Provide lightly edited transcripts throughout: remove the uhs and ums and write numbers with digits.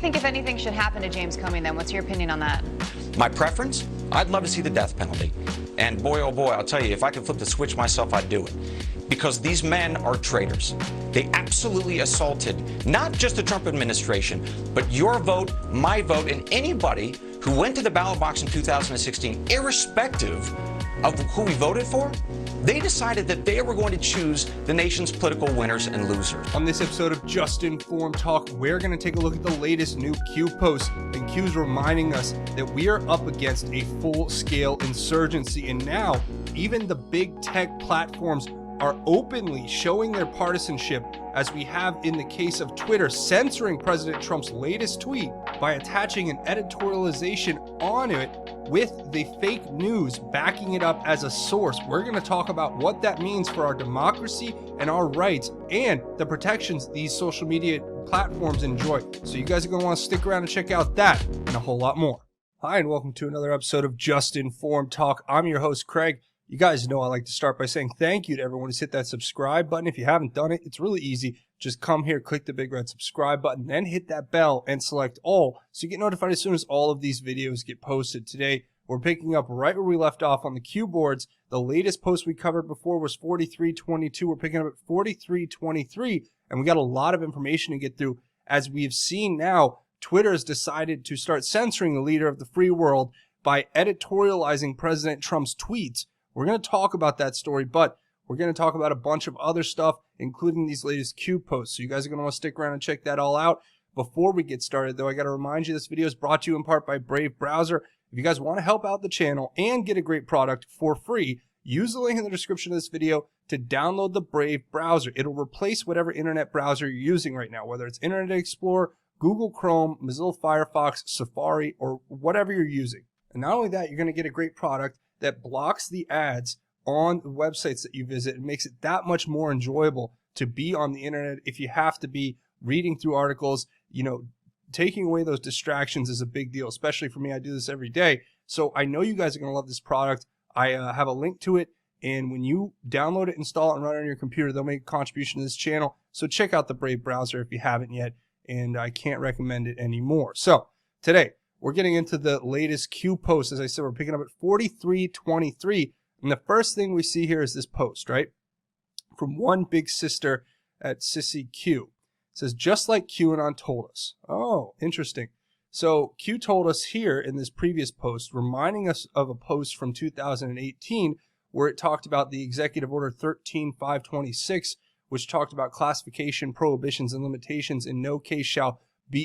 think, if anything, should happen to James Comey then? What's your opinion on that? My preference? I'd love to see the death penalty. And boy, oh boy, I'll tell you, if I could flip the switch myself, I'd do it. Because these men are traitors. They absolutely assaulted not just the Trump administration, but your vote, my vote, and anybody who went to the ballot box in 2016, irrespective of who we voted for. They decided that they were going to choose the nation's political winners and losers. On this episode of Just Informed Talk, we're going to take a look at the latest new Q post, and Q's reminding us that we are up against a full-scale insurgency, and now even the big tech platforms are openly showing their partisanship, as we have in the case of Twitter censoring President Trump's latest tweet by attaching an editorialization on it with the fake news backing it up as a source. We're going to talk about what that means for our democracy and our rights and the protections these social media platforms enjoy. So you guys are going to want to stick around and check out that and a whole lot more. Hi, and welcome to another episode of Just Informed Talk. I'm your host, Craig. You guys know I like to start by saying thank you to everyone who's hit that subscribe button. If you haven't done it, it's really easy. Just come here, click the big red subscribe button, then hit that bell and select all so you get notified as soon as all of these videos get posted. Today, we're picking up right where we left off on the Q boards. The latest post we covered before was 4322. We're picking up at 4323, and we got a lot of information to get through. As we've seen now, Twitter has decided to start censoring the leader of the free world by editorializing President Trump's tweets. We're going to talk about that story, but we're going to talk about a bunch of other stuff, including these latest Q posts. So you guys are going to want to stick around and check that all out. Before we get started, though, I got to remind you this video is brought to you in part by Brave Browser. If you guys want to help out the channel and get a great product for free, use the link in the description of this video to download the Brave Browser. It'll replace whatever internet browser you're using right now, whether it's Internet Explorer, Google Chrome, Mozilla Firefox, Safari, or whatever you're using. And not only that, you're going to get a great product that blocks the ads on the websites that you visit and makes it that much more enjoyable to be on the internet. If you have to be reading through articles, you know, taking away those distractions is a big deal, especially for me. I do this every day. So I know you guys are going to love this product. I have a link to it, and when you download it, install it, and run it on your computer, they'll make a contribution to this channel. So check out the Brave Browser if you haven't yet, and I can't recommend it anymore. So today, we're getting into the latest Q post. As I said, we're picking up at 4323. And the first thing we see here is this post, right? From one big sister at Sissy Q. It says, just like QAnon told us. Oh, interesting. So Q told us here in this previous post, reminding us of a post from 2018 where it talked about the Executive Order 13526, which talked about classification, prohibitions, and limitations. In no case shall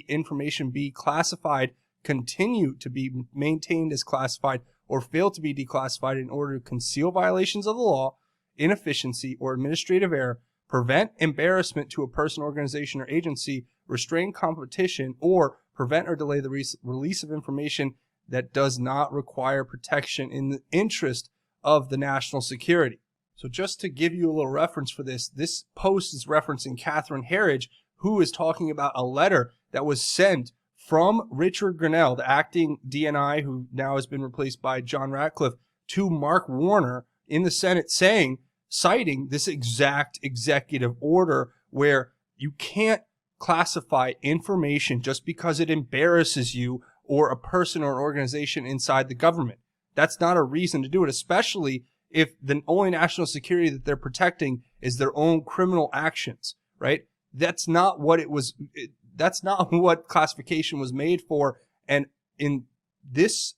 information be classified, continue to be maintained as classified, or fail to be declassified in order to conceal violations of the law, inefficiency, or administrative error, prevent embarrassment to a person, organization, or agency, restrain competition, or prevent or delay the release of information that does not require protection in the interest of the national security. So just to give you a little reference for this, this post is referencing Catherine Herridge, who is talking about a letter that was sent from Richard Grenell, the acting DNI, who now has been replaced by John Ratcliffe, to Mark Warner in the Senate, citing this exact executive order where you can't classify information just because it embarrasses you or a person or an organization inside the government. That's not a reason to do it, especially if the only national security that they're protecting is their own criminal actions, right? That's not what it was. That's not what classification was made for. And in this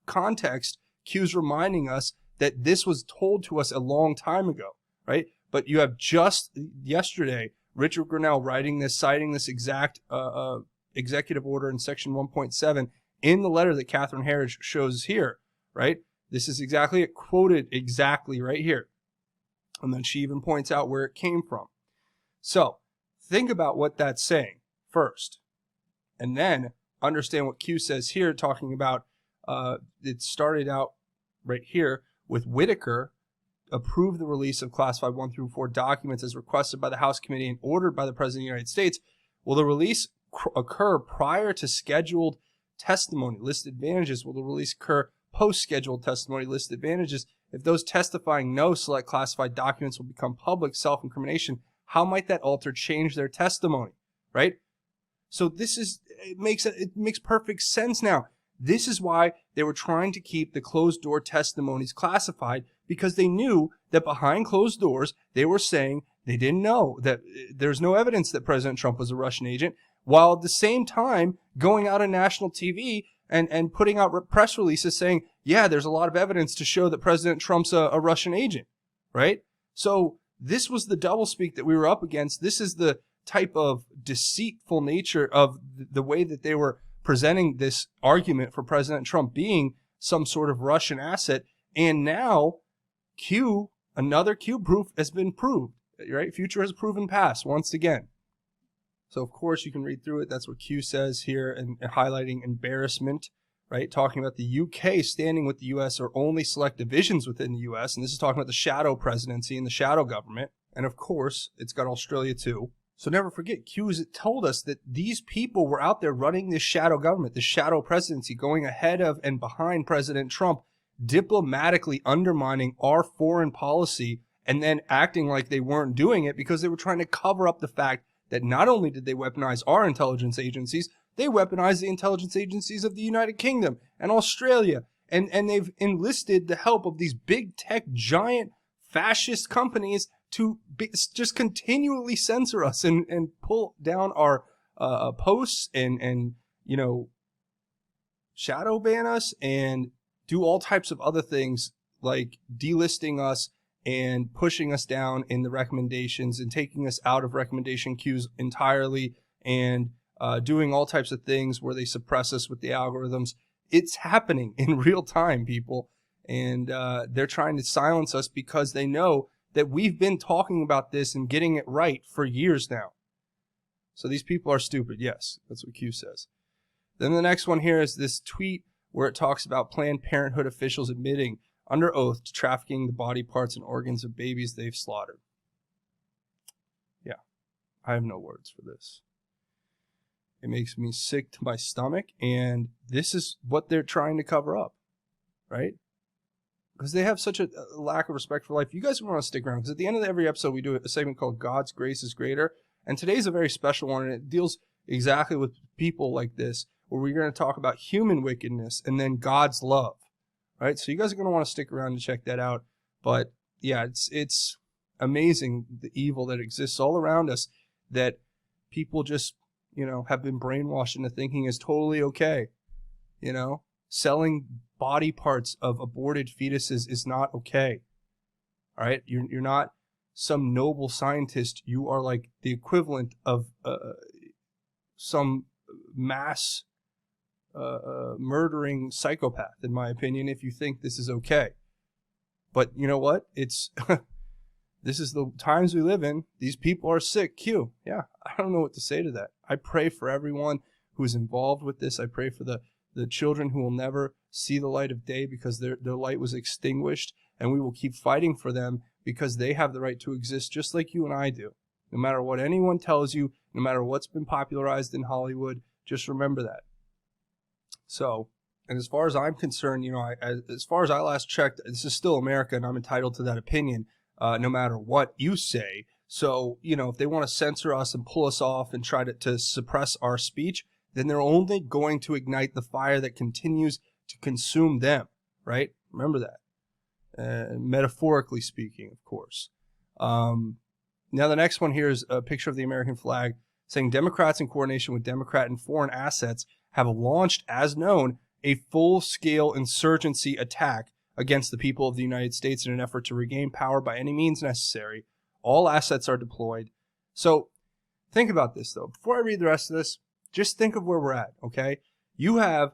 context, Q's reminding us that this was told to us a long time ago, right? But you have just yesterday, Richard Grenell writing this, citing this exact executive order in section 1.7 in the letter that Catherine Herridge shows here, right? This is exactly it, quoted exactly right here. And then she even points out where it came from. So think about what that's saying first, and then understand what Q says here, talking about it started out right here with Whitaker approved the release of classified 1 through 4 documents as requested by the House Committee and ordered by the President of the United States. Will the release occur prior to scheduled testimony? Listed advantages. Will the release occur post-scheduled testimony? Listed advantages. If those testifying no select classified documents will become public, self-incrimination, how might that alter change their testimony, right? So it makes perfect sense now. This is why they were trying to keep the closed door testimonies classified, because they knew that behind closed doors, they were saying they didn't know, that there's no evidence that President Trump was a Russian agent, while at the same time going out on national TV and putting out press releases saying, yeah, there's a lot of evidence to show that President Trump's a Russian agent, right? So this was the doublespeak that we were up against. This is the type of deceitful nature of the way that they were presenting this argument for President Trump being some sort of Russian asset. And now another Q proof has been proved, right? Future has proven past once again. So of course you can read through it. That's what Q says here, and highlighting embarrassment, right? Talking about the UK standing with the US or only select divisions within the US. And this is talking about the shadow presidency and the shadow government. And of course, it's got Australia too. So never forget, Q has told us that these people were out there running this shadow government, this shadow presidency, going ahead of and behind President Trump, diplomatically undermining our foreign policy, and then acting like they weren't doing it because they were trying to cover up the fact that not only did they weaponize our intelligence agencies, they weaponized the intelligence agencies of the United Kingdom and Australia. And they've enlisted the help of these big tech, giant fascist companies to just continually censor us and pull down our posts and shadow ban us and do all types of other things like delisting us and pushing us down in the recommendations and taking us out of recommendation queues entirely, and doing all types of things where they suppress us with the algorithms. It's happening in real time, people. And they're trying to silence us because they know that we've been talking about this and getting it right for years now. So these people are stupid. Yes, that's what Q says. Then the next one here is this tweet where it talks about Planned Parenthood officials admitting under oath to trafficking the body parts and organs of babies they've slaughtered. Yeah, I have no words for this. It makes me sick to my stomach, and this is what they're trying to cover up, right? Because they have such a lack of respect for life. You guys want to stick around, because at the end of every episode, we do a segment called God's Grace is Greater, and today's a very special one, and it deals exactly with people like this, where we're going to talk about human wickedness and then God's love, right? So you guys are going to want to stick around and check that out. But yeah, it's amazing the evil that exists all around us, that people just, have been brainwashed into thinking is totally okay. Selling body parts of aborted fetuses is not okay. All right? You're not some noble scientist. You are like the equivalent of some mass murdering psychopath, in my opinion, if you think this is okay. But you know what? It's this is the times we live in. These people are sick. Q. Yeah, I don't know what to say to that. I pray for everyone who is involved with this. I pray for the children who will never see the light of day because their light was extinguished, and we will keep fighting for them because they have the right to exist just like you and I do. No matter what anyone tells you, no matter what's been popularized in Hollywood, just remember that. So, and as far as I'm concerned, as far as I last checked, this is still America, and I'm entitled to that opinion, no matter what you say. So, if they want to censor us and pull us off and try to suppress our speech, then they're only going to ignite the fire that continues to consume them, right? Remember that. Metaphorically speaking, of course. Now, the next one here is a picture of the American flag saying Democrats in coordination with Democrat and foreign assets have launched, as known, a full-scale insurgency attack against the people of the United States in an effort to regain power by any means necessary. All assets are deployed. So think about this, though. Before I read the rest of this, just think of where we're at, okay? You have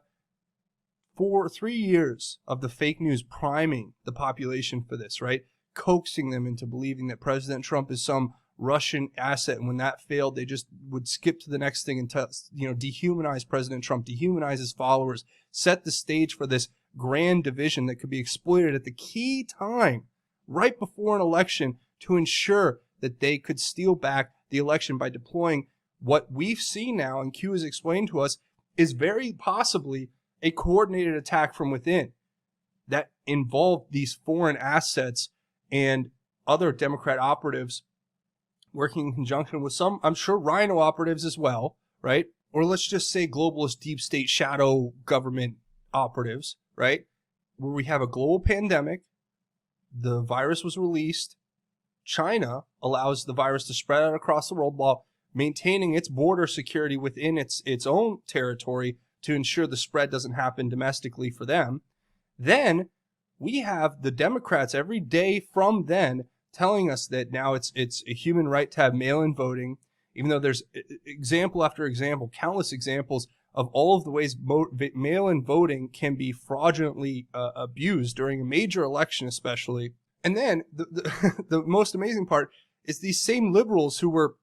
3 years of the fake news priming the population for this, right? Coaxing them into believing that President Trump is some Russian asset, and when that failed, they just would skip to the next thing and dehumanize President Trump, dehumanize his followers, set the stage for this grand division that could be exploited at the key time right before an election to ensure that they could steal back the election by deploying what we've seen now, and Q has explained to us, is very possibly a coordinated attack from within that involved these foreign assets and other Democrat operatives working in conjunction with some, I'm sure, Rhino operatives as well, right? or let's just say globalist deep state shadow government operatives, right? Where we have a global pandemic, the virus was released, China allows the virus to spread out across the world while maintaining its border security within its own territory to ensure the spread doesn't happen domestically for them. Then we have the Democrats every day from then telling us that now it's a human right to have mail-in voting, even though there's example after example, countless examples of all of the ways mail-in voting can be fraudulently abused during a major election especially. And then the most amazing part is these same liberals who were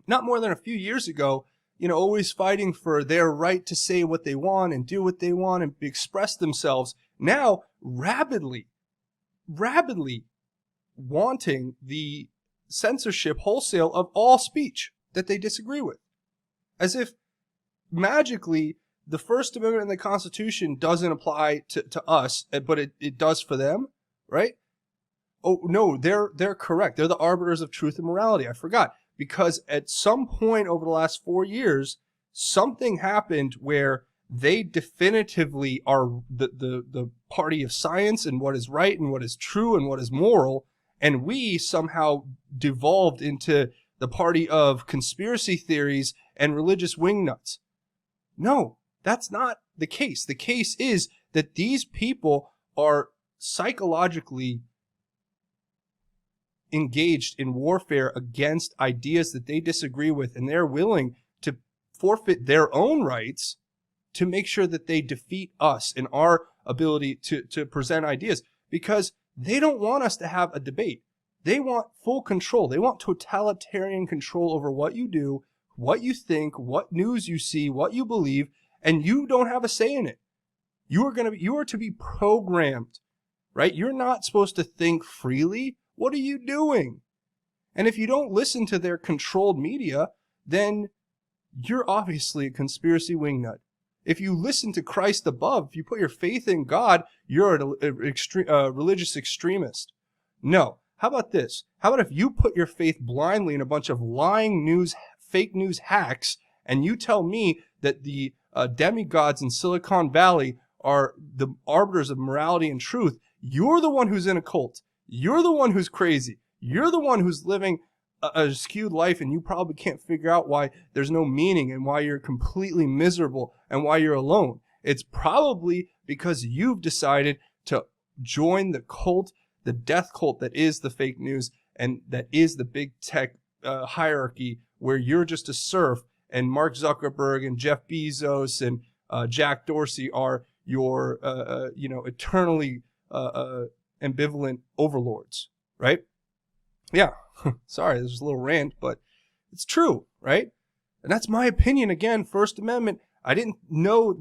not more than a few years ago, always fighting for their right to say what they want and do what they want and express themselves, now rabidly wanting the censorship wholesale of all speech that they disagree with. As if magically the First Amendment in the Constitution doesn't apply to us, but it does for them, right? Oh, no, they're correct. They're the arbiters of truth and morality. I forgot. Because at some point over the last 4 years, something happened where they definitively are the party of science and what is right and what is true and what is moral, and we somehow devolved into the party of conspiracy theories and religious wingnuts. No, that's not the case. The case is that these people are psychologically engaged in warfare against ideas that they disagree with, and they're willing to forfeit their own rights to make sure that they defeat us in our ability to present ideas, because they don't want us to have a debate. They want full control. They want totalitarian control over what you do, what you think, what news you see, what you believe, and you don't have a say in it. You are to be programmed, right? You're not supposed to think freely. What are you doing? And if you don't listen to their controlled media, then you're obviously a conspiracy wingnut. If you listen to Christ above, if you put your faith in God, you're a religious extremist. No. How about this? How about if you put your faith blindly in a bunch of lying news, fake news hacks, and you tell me that the demigods in Silicon Valley are the arbiters of morality and truth? You're the one who's in a cult. You're the one who's crazy. You're the one who's living a skewed life, and you probably can't figure out why there's no meaning and why you're completely miserable and why you're alone. It's probably because you've decided to join the cult, the death cult that is the fake news and that is the big tech hierarchy, where you're just a serf, and Mark Zuckerberg and Jeff Bezos and Jack Dorsey are your eternally ambivalent overlords, right? Yeah, sorry, this is a little rant, but it's true, right? And that's my opinion. Again, First Amendment, I didn't know,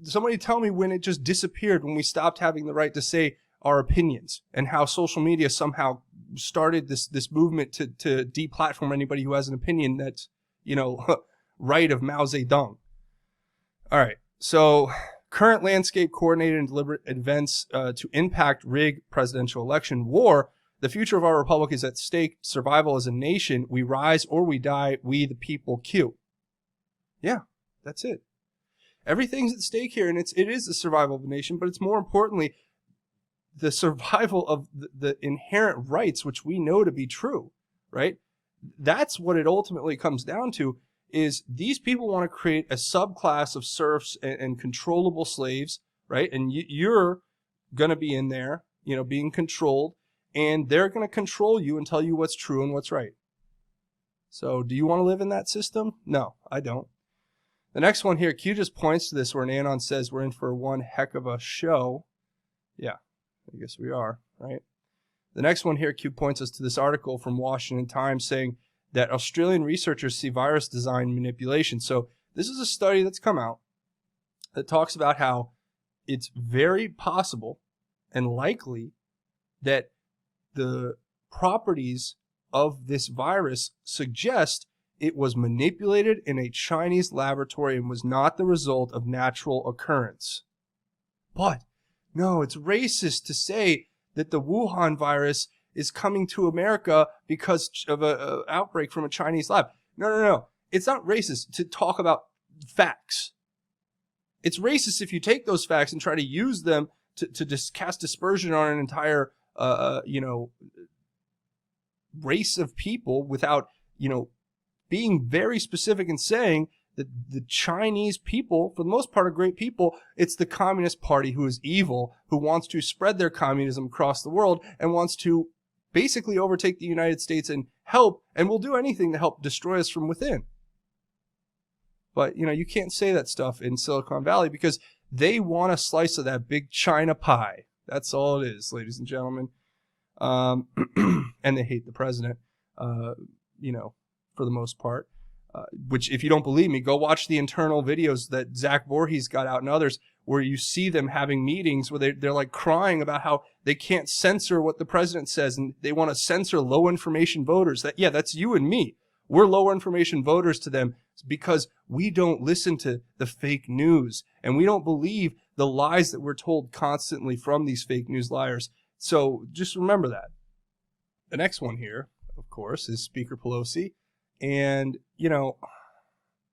somebody tell me when it just disappeared, when we stopped having the right to say our opinions, and how social media somehow started this movement to deplatform anybody who has an opinion that's, right of Mao Zedong. All right, so current landscape, coordinated and deliberate events to impact rig presidential election war. The future of our republic is at stake. Survival as a nation. We rise or we die. We the people. Q. Yeah, that's it. Everything's at stake here, and it is the survival of a nation, but it's more importantly the survival of the inherent rights, which we know to be true, right? That's what it ultimately comes down to, is these people want to create a subclass of serfs and controllable slaves, right? And you're going to be in there, being controlled, and they're going to control you and tell you what's true and what's right. So do you want to live in that system? No, I don't. The next one here, Q just points to this where an Anon says we're in for one heck of a show. Yeah, I guess we are, right? The next one here, Q points us to this article from Washington Times saying that Australian researchers see virus design manipulation. So this is a study that's come out that talks about how it's very possible and likely that the properties of this virus suggest it was manipulated in a Chinese laboratory and was not the result of natural occurrence. But no, it's racist to say that the Wuhan virus is coming to America because of an outbreak from a Chinese lab. No. It's not racist to talk about facts. It's racist if you take those facts and try to use them to just cast dispersion on an entire, race of people without, being very specific and saying that the Chinese people, for the most part, are great people. It's the Communist Party who is evil, who wants to spread their communism across the world and wants to basically overtake the United States and help, and will do anything to help destroy us from within. But, you can't say that stuff in Silicon Valley because they want a slice of that big China pie. That's all it is, ladies and gentlemen. And they hate the president, for the most part. Which, if you don't believe me, go watch the internal videos that Zach Voorhees got out and others, where you see them having meetings where they're like crying about how they can't censor what the president says, and they want to censor low information voters. That's you and me. We're lower information voters to them because we don't listen to the fake news, and we don't believe the lies that we're told constantly from these fake news liars. So just remember that. The next one here, of course, is Speaker Pelosi. And,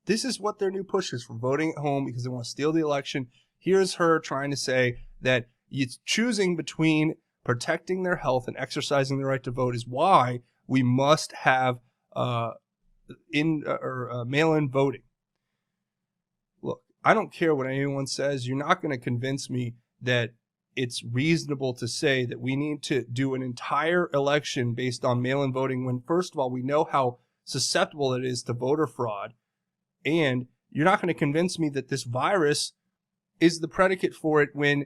this is what their new push is for voting at home because they want to steal the election. Here's her trying to say that it's choosing between protecting their health and exercising the right to vote is why we must have mail-in voting. Look, I don't care what anyone says. You're not going to convince me that it's reasonable to say that we need to do an entire election based on mail-in voting when, first of all, we know how susceptible it is to voter fraud, and you're not going to convince me that this virus is the predicate for it when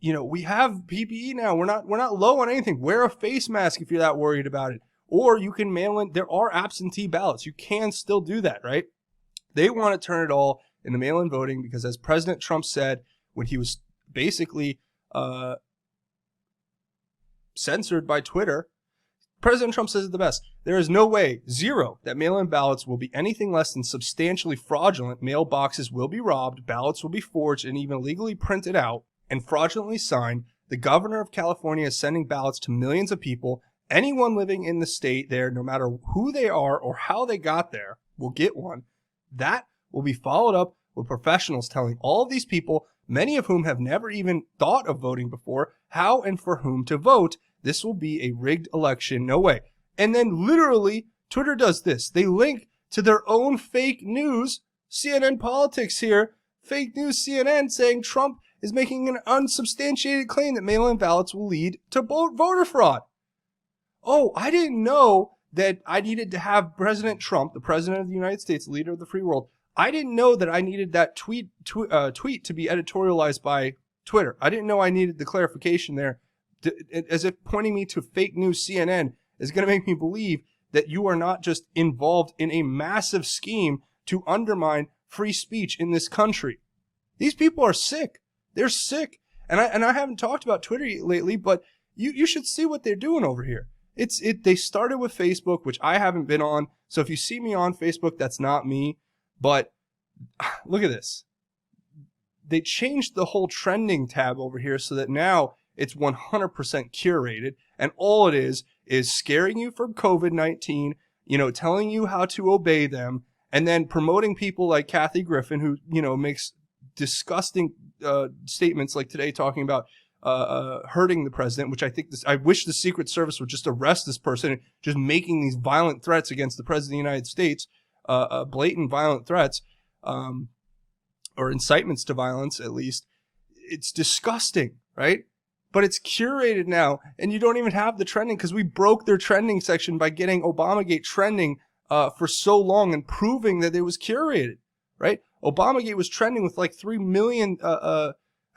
we have PPE now. We're not low on anything. Wear a face mask if you're that worried about it, or you can mail in. There are absentee ballots. You can still do that, right? They want to turn it all into mail-in voting because, as President Trump said when he was basically censored by Twitter, President Trump says it the best. There is no way, zero, that mail-in ballots will be anything less than substantially fraudulent. Mailboxes will be robbed, ballots will be forged and even illegally printed out and fraudulently signed. The governor of California is sending ballots to millions of people. Anyone living in the state there, no matter who they are or how they got there, will get one. That will be followed up with professionals telling all of these people, many of whom have never even thought of voting before, how and for whom to vote. This will be a rigged election. No way. And then literally, Twitter does this. They link to their own fake news, CNN Politics here, fake news CNN saying Trump is making an unsubstantiated claim that mail-in ballots will lead to voter fraud. Oh, I didn't know that I needed to have President Trump, the president of the United States, leader of the free world. I didn't know that I needed that tweet to be editorialized by Twitter. I didn't know I needed the clarification there. As if pointing me to fake news CNN is going to make me believe that you are not just involved in a massive scheme to undermine free speech in this country. These people are sick. They're sick. And I haven't talked about Twitter lately, but you should see what they're doing over here. They started with Facebook, which I haven't been on. So if you see me on Facebook, that's not me. But look at this. They changed the whole trending tab over here so that now it's 100% curated, and all it is scaring you from COVID-19, telling you how to obey them, and then promoting people like Kathy Griffin, who, makes disgusting statements like today talking about hurting the president, which I wish the Secret Service would just arrest this person, just making these violent threats against the president of the United States, blatant violent threats, or incitements to violence, at least. It's disgusting, right? But it's curated now, and you don't even have the trending because we broke their trending section by getting Obamagate trending for so long and proving that it was curated, right? Obamagate was trending with like 3 million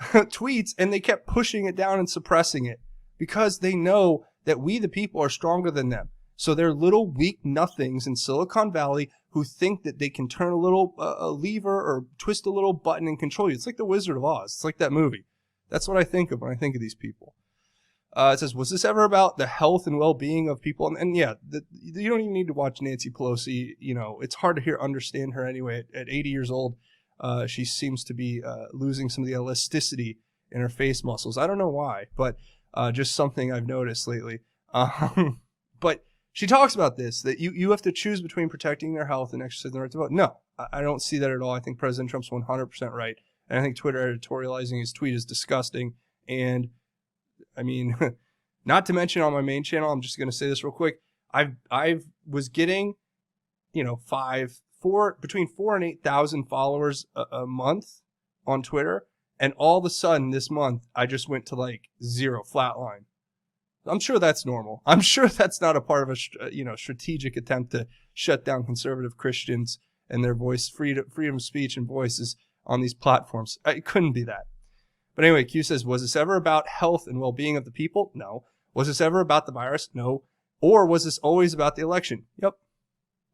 tweets, and they kept pushing it down and suppressing it because they know that we, the people, are stronger than them. So they're little weak nothings in Silicon Valley who think that they can turn a little lever or twist a little button and control you. It's like the Wizard of Oz. It's like that movie. That's what I think of when I think of these people. It says, was this ever about the health and well-being of people? And yeah, you don't even need to watch Nancy Pelosi. It's hard to understand her anyway. At 80 years old, she seems to be losing some of the elasticity in her face muscles. I don't know why, but just something I've noticed lately. But She talks about this, that you have to choose between protecting their health and exercising the right to vote. No, I don't see that at all. I think President Trump's 100% right. And I think Twitter editorializing his tweet is disgusting. And I mean, not to mention on my main channel, I'm just going to say this real quick. I was getting, between 4 and 8,000 followers a month on Twitter. And all of a sudden this month, I just went to like 0, flatline. I'm sure that's normal. I'm sure that's not a part of a strategic attempt to shut down conservative Christians and their voice, freedom of speech and voices on these platforms. It couldn't be that. But anyway, Q says, was this ever about health and well-being of the people? No. Was this ever about the virus? No. Or was this always about the election? Yep.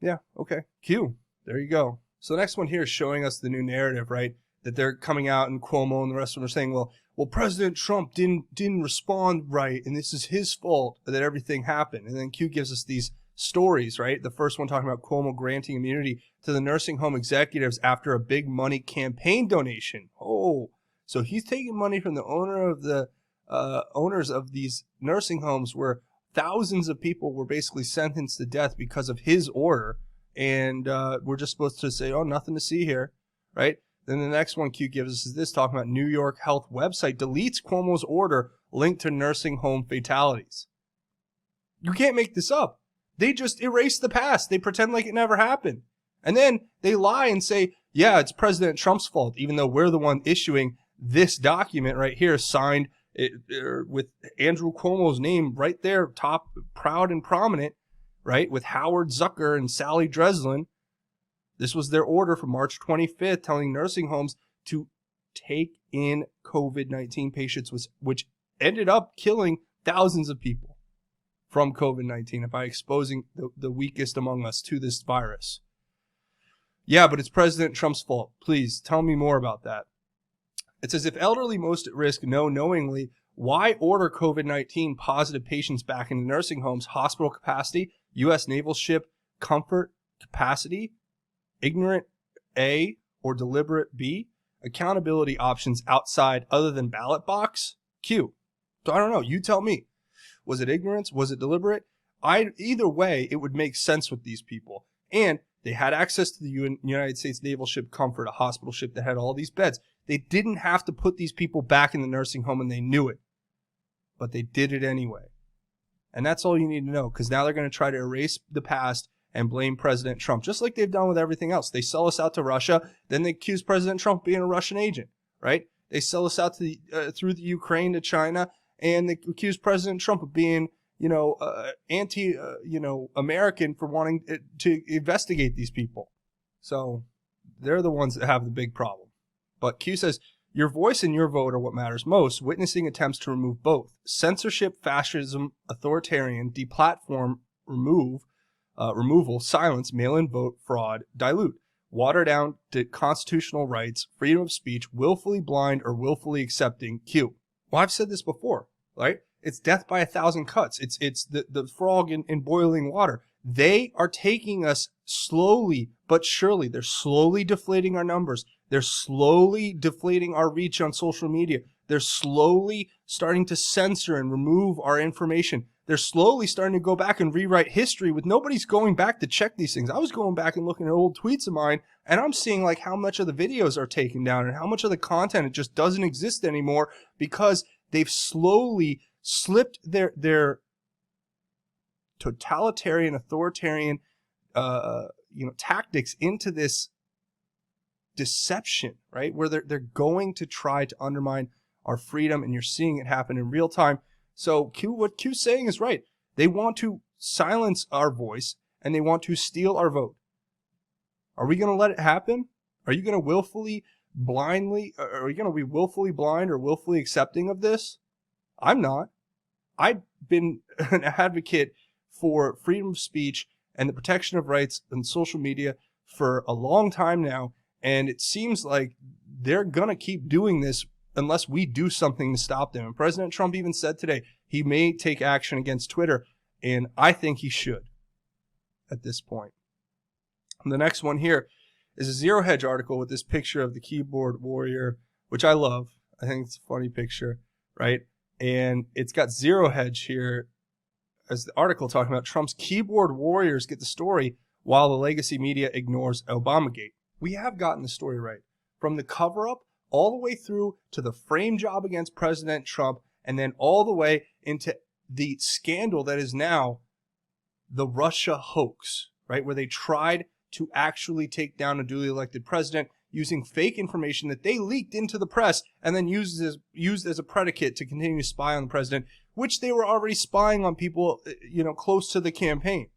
Yeah. Okay. Q. There you go. So the next one here is showing us the new narrative, right? That they're coming out, and Cuomo and the rest of them are saying, well, President Trump didn't respond right, and this is his fault that everything happened. And then Q gives us these stories, right? The first one talking about Cuomo granting immunity to the nursing home executives after a big money campaign donation. Oh, so he's taking money from the owners of these nursing homes where thousands of people were basically sentenced to death because of his order, and we're just supposed to say, oh, nothing to see here, right? Then the next one Q gives us is this, talking about New York Health website deletes Cuomo's order linked to nursing home fatalities. You can't make this up. They just erase the past. They pretend like it never happened. And then they lie and say, yeah, it's President Trump's fault, even though we're the one issuing this document right here, signed with Andrew Cuomo's name right there, top, proud and prominent, right, with Howard Zucker and Sally Dreslin. This was their order from March 25th, telling nursing homes to take in COVID-19 patients, which ended up killing thousands of people from COVID-19 by exposing the weakest among us to this virus. Yeah, but it's President Trump's fault. Please tell me more about that. It says, if elderly most at risk know knowingly, why order COVID-19 positive patients back into nursing homes, hospital capacity, U.S. naval ship comfort capacity, ignorant A or deliberate B, accountability options outside other than ballot box Q. So I don't know. You tell me. Was it ignorance? Was it deliberate? Either way, it would make sense with these people. And they had access to the United States naval ship Comfort, a hospital ship that had all these beds. They didn't have to put these people back in the nursing home, and they knew it. But they did it anyway. And that's all you need to know, because now they're going to try to erase the past and blame President Trump, just like they've done with everything else. They sell us out to Russia, then they accuse President Trump of being a Russian agent, right? They sell us out to through the Ukraine to China, and they accuse President Trump of being, American for wanting to investigate these people. So they're the ones that have the big problem. But Q says, your voice and your vote are what matters most. Witnessing attempts to remove both. Censorship, fascism, authoritarian, deplatform, removal, silence, mail-in vote, fraud, dilute, water down to constitutional rights, freedom of speech, willfully blind or willfully accepting. Q. Well, I've said this before, right? It's death by 1,000 cuts. It's the frog in boiling water. They are taking us slowly but surely. They're slowly deflating our numbers. They're slowly deflating our reach on social media. They're slowly starting to censor and remove our information. They're slowly starting to go back and rewrite history with nobody's going back to check these things. I was going back and looking at old tweets of mine, and I'm seeing like how much of the videos are taken down and how much of the content it just doesn't exist anymore because they've slowly slipped their totalitarian, authoritarian, tactics into this deception, right? Where they're going to try to undermine our freedom, and you're seeing it happen in real time. So what Q's saying is right. They want to silence our voice, and they want to steal our vote. Are we going to let it happen? Are you going to willfully, blindly, are you going to be willfully blind or willfully accepting of this? I'm not. I've been an advocate for freedom of speech and the protection of rights on social media for a long time now, and it seems like they're going to keep doing this unless we do something to stop them. And President Trump even said today he may take action against Twitter, and I think he should at this point. And the next one here is a Zero Hedge article with this picture of the keyboard warrior, which I love. I think it's a funny picture, right? And it's got Zero Hedge here as the article talking about, Trump's keyboard warriors get the story while the legacy media ignores Obamagate. We have gotten the story right. From the cover-up all the way through to the frame job against President Trump, and then all the way into the scandal that is now the Russia hoax, right? Where they tried to actually take down a duly elected president using fake information that they leaked into the press and then used as a predicate to continue to spy on the president, which they were already spying on people, close to the campaign.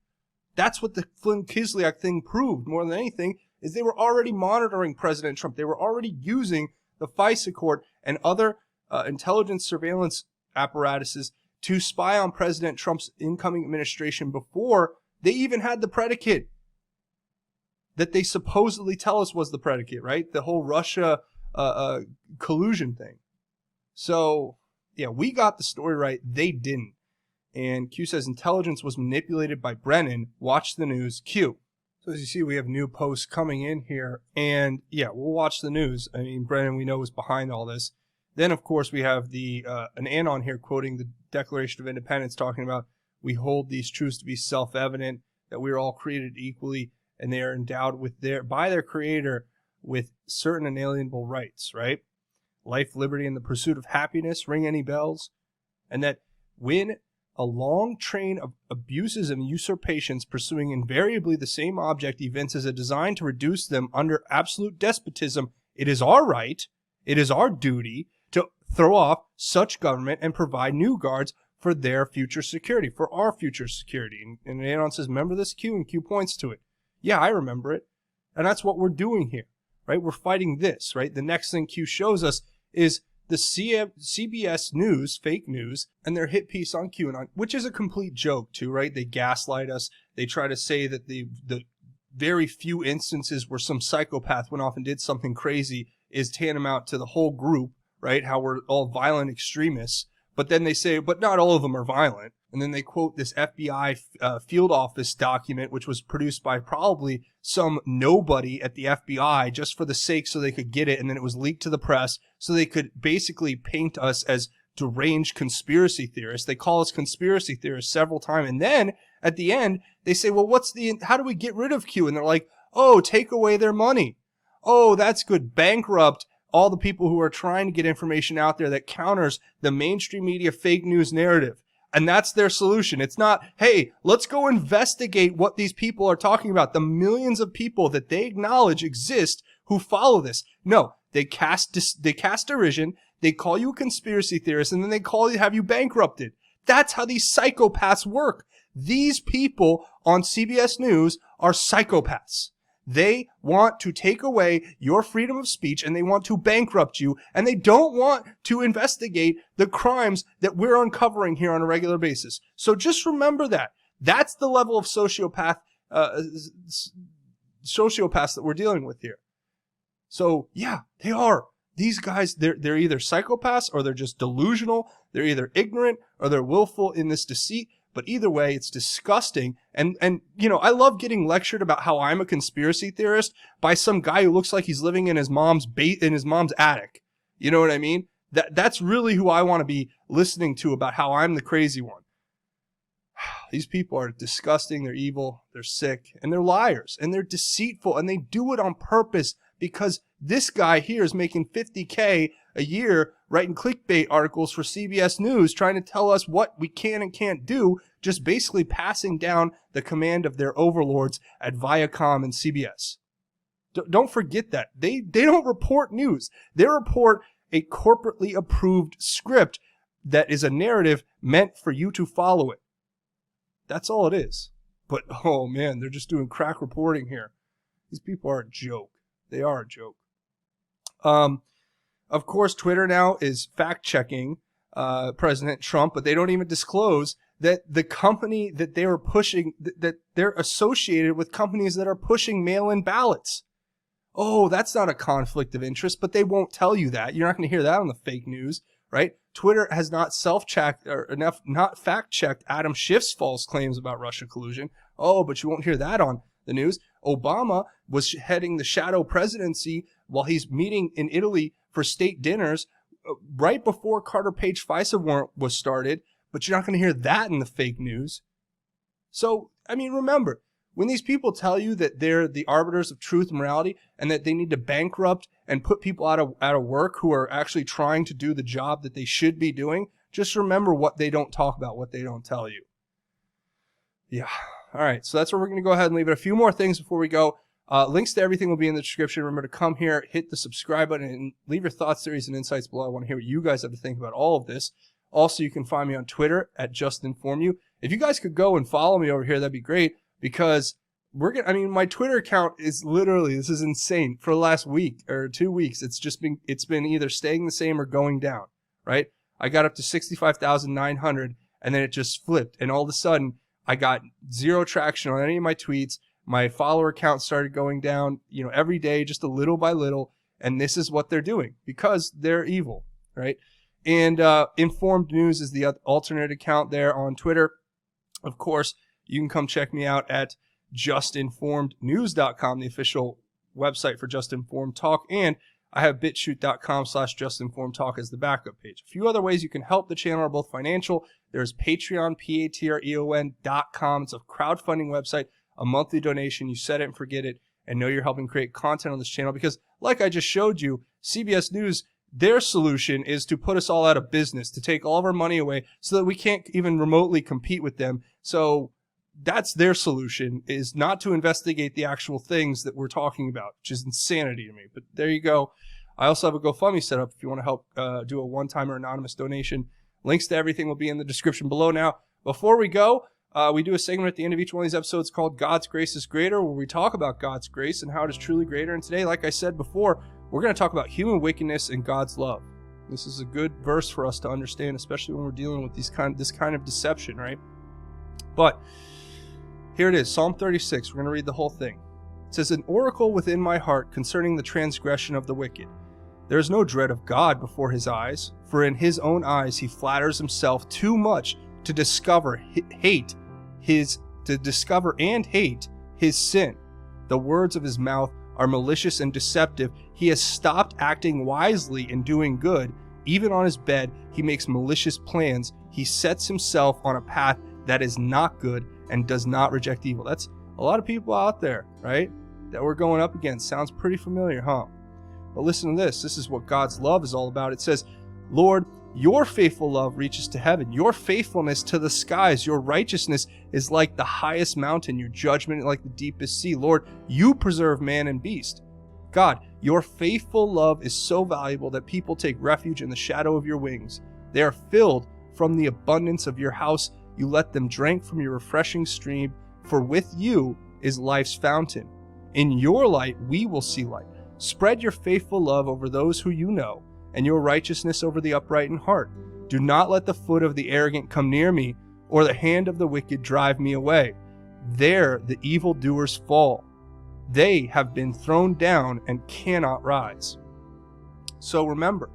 That's what the Flynn Kislyak thing proved more than anything, is they were already monitoring President Trump. They were already using the FISA court and other intelligence surveillance apparatuses to spy on President Trump's incoming administration before they even had the predicate that they supposedly tell us was the predicate, right? The whole Russia collusion thing. So, yeah, we got the story right. They didn't. And Q says intelligence was manipulated by Brennan. Watch the news. Q. So as you see, we have new posts coming in here. And yeah, we'll watch the news. I mean, Brennan, we know, was behind all this. Then, of course, we have the an anon here quoting the Declaration of Independence, talking about we hold these truths to be self-evident, that we are all created equally, and they are endowed with by their creator with certain inalienable rights, right? Life, liberty, and the pursuit of happiness, ring any bells? And that when a long train of abuses and usurpations pursuing invariably the same object evinces a design to reduce them under absolute despotism, it is our right, it is our duty to throw off such government and provide new guards for their future security, for our future security. And Anon says, remember this, Q? And Q points to it. Yeah, I remember it. And that's what we're doing here, right? We're fighting this, right? The next thing Q shows us is the CBS News, fake news, and their hit piece on QAnon, which is a complete joke too, right? They gaslight us. They try to say that the very few instances where some psychopath went off and did something crazy is tantamount to the whole group, right? How we're all violent extremists. But then they say, but not all of them are violent. And then they quote this FBI field office document, which was produced by probably some nobody at the FBI just for the sake so they could get it. And then it was leaked to the press so they could basically paint us as deranged conspiracy theorists. They call us conspiracy theorists several times. And then at the end, they say, well, how do we get rid of Q? And they're like, oh, take away their money. Oh, that's good. Bankrupt all the people who are trying to get information out there that counters the mainstream media fake news narrative. And that's their solution. It's not, hey, let's go investigate what these people are talking about, the millions of people that they acknowledge exist who follow this. No, they cast derision, they call you a conspiracy theorist, and then they have you bankrupted. That's how these psychopaths work. These people on CBS News are psychopaths. They want to take away your freedom of speech, and they want to bankrupt you, and they don't want to investigate the crimes that we're uncovering here on a regular basis. So just remember that. That's the level of sociopaths that we're dealing with here. So yeah, they are. These guys, they're either psychopaths or they're just delusional. They're either ignorant or they're willful in this deceit. But either way, it's disgusting. And I love getting lectured about how I'm a conspiracy theorist by some guy who looks like he's living in his mom's attic. You know what I mean? That's really who I want to be listening to about how I'm the crazy one. These people are disgusting, they're evil, they're sick, and they're liars, and they're deceitful, and they do it on purpose because this guy here is making $50K a year writing clickbait articles for CBS News trying to tell us what we can and can't do, just basically passing down the command of their overlords at Viacom and CBS. Don't forget that. They don't report news. They report a corporately approved script that is a narrative meant for you to follow it. That's all it is. But, oh man, they're just doing crack reporting here. These people are a joke. They are a joke. Of course, Twitter now is fact-checking President Trump, but they don't even disclose that the company that they are pushing, that they're associated with companies that are pushing mail-in ballots. Oh, that's not a conflict of interest, but they won't tell you that. You're not going to hear that on the fake news, right? Twitter has not self-checked or not fact-checked Adam Schiff's false claims about Russia collusion. Oh, but you won't hear that on the news. Obama was heading the shadow presidency while he's meeting in Italy for state dinners right before Carter Page FISA warrant was started, but you're not going to hear that in the fake news. So, I mean, remember, when these people tell you that they're the arbiters of truth and morality and that they need to bankrupt and put people out of work who are actually trying to do the job that they should be doing, just remember what they don't talk about, what they don't tell you. Yeah. All right. So that's where we're going to go ahead and leave it. A few more things before we go. Links to everything will be in the description. Remember to come here, hit the subscribe button, and leave your thoughts, theories, and insights below. I want to hear what you guys have to think about all of this. Also, you can find me on Twitter at JustInformYou. If you guys could go and follow me over here, that'd be great, because my Twitter account is literally, this is insane. For the last week or 2 weeks, it's been either staying the same or going down, right? I got up to 65,900 and then it just flipped. And all of a sudden I got zero traction on any of my tweets. My follower count started going down, every day, just a little by little. And this is what they're doing because they're evil, right? And Informed News is the alternate account there on Twitter. Of course, you can come check me out at justinformednews.com, the official website for Just Informed Talk. And I have bitchute.com/justinformedtalk as the backup page. A few other ways you can help the channel are both financial. There's Patreon, patreon.com. It's a crowdfunding website, a monthly donation. You set it and forget it and know you're helping create content on this channel because, like I just showed you, CBS News, their solution is to put us all out of business, to take all of our money away so that we can't even remotely compete with them. So that's their solution, is not to investigate the actual things that we're talking about, which is insanity to me. But there you go. I also have a GoFundMe set up if you want to help do a one-time or anonymous donation. Links to everything will be in the description below. Now, before we go, we do a segment at the end of each one of these episodes called God's Grace is Greater, where we talk about God's grace and how it is truly greater. And today, like I said before, we're going to talk about human wickedness and God's love. This is a good verse for us to understand, especially when we're dealing with this kind of deception, right? But here it is, Psalm 36. We're going to read the whole thing. It says, "An oracle within my heart concerning the transgression of the wicked. There is no dread of God before his eyes, for in his own eyes he flatters himself too much to discover and hate his sin. The words of his mouth are malicious and deceptive. He has stopped acting wisely and doing good. Even on his bed, he makes malicious plans. He sets himself on a path that is not good and does not reject evil." That's a lot of people out there, right? That we're going up against. Sounds pretty familiar, huh? But listen to this. This is what God's love is all about. It says, "Lord, your faithful love reaches to heaven, your faithfulness to the skies. Your righteousness is like the highest mountain, your judgment like the deepest sea. Lord, you preserve man and beast. God, your faithful love is so valuable that people take refuge in the shadow of your wings. They are filled from the abundance of your house. You let them drink from your refreshing stream, for with you is life's fountain. In your light we will see light. Spread your faithful love over those who you know, and your righteousness over the upright in heart. Do not let the foot of the arrogant come near me, or the hand of the wicked drive me away. There the evildoers fall. They have been thrown down and cannot rise." So remember,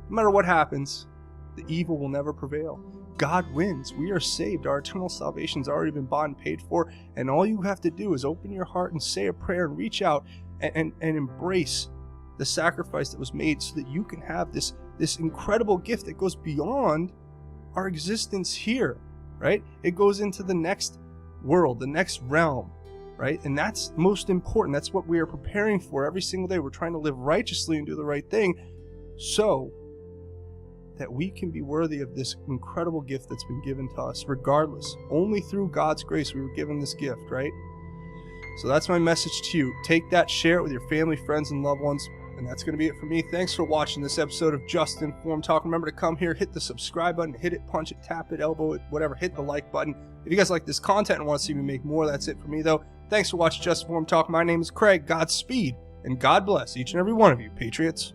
no matter what happens, the evil will never prevail. God wins. We are saved. Our eternal salvation's already been bought and paid for, and all you have to do is open your heart and say a prayer and reach out and embrace the sacrifice that was made so that you can have this incredible gift that goes beyond our existence here, right? It goes into the next world, the next realm, right? And that's most important. That's what we are preparing for every single day. We're trying to live righteously and do the right thing so that we can be worthy of this incredible gift that's been given to us, regardless. Only through God's grace we were given this gift, right? So that's my message to you. Take that, share it with your family, friends, and loved ones. And that's going to be it for me. Thanks for watching this episode of Just Informed Talk. Remember to come here, hit the subscribe button, hit it, punch it, tap it, elbow it, whatever. Hit the like button. If you guys like this content and want to see me make more, that's it for me, though. Thanks for watching Just Informed Talk. My name is Craig. Godspeed, and God bless each and every one of you, Patriots.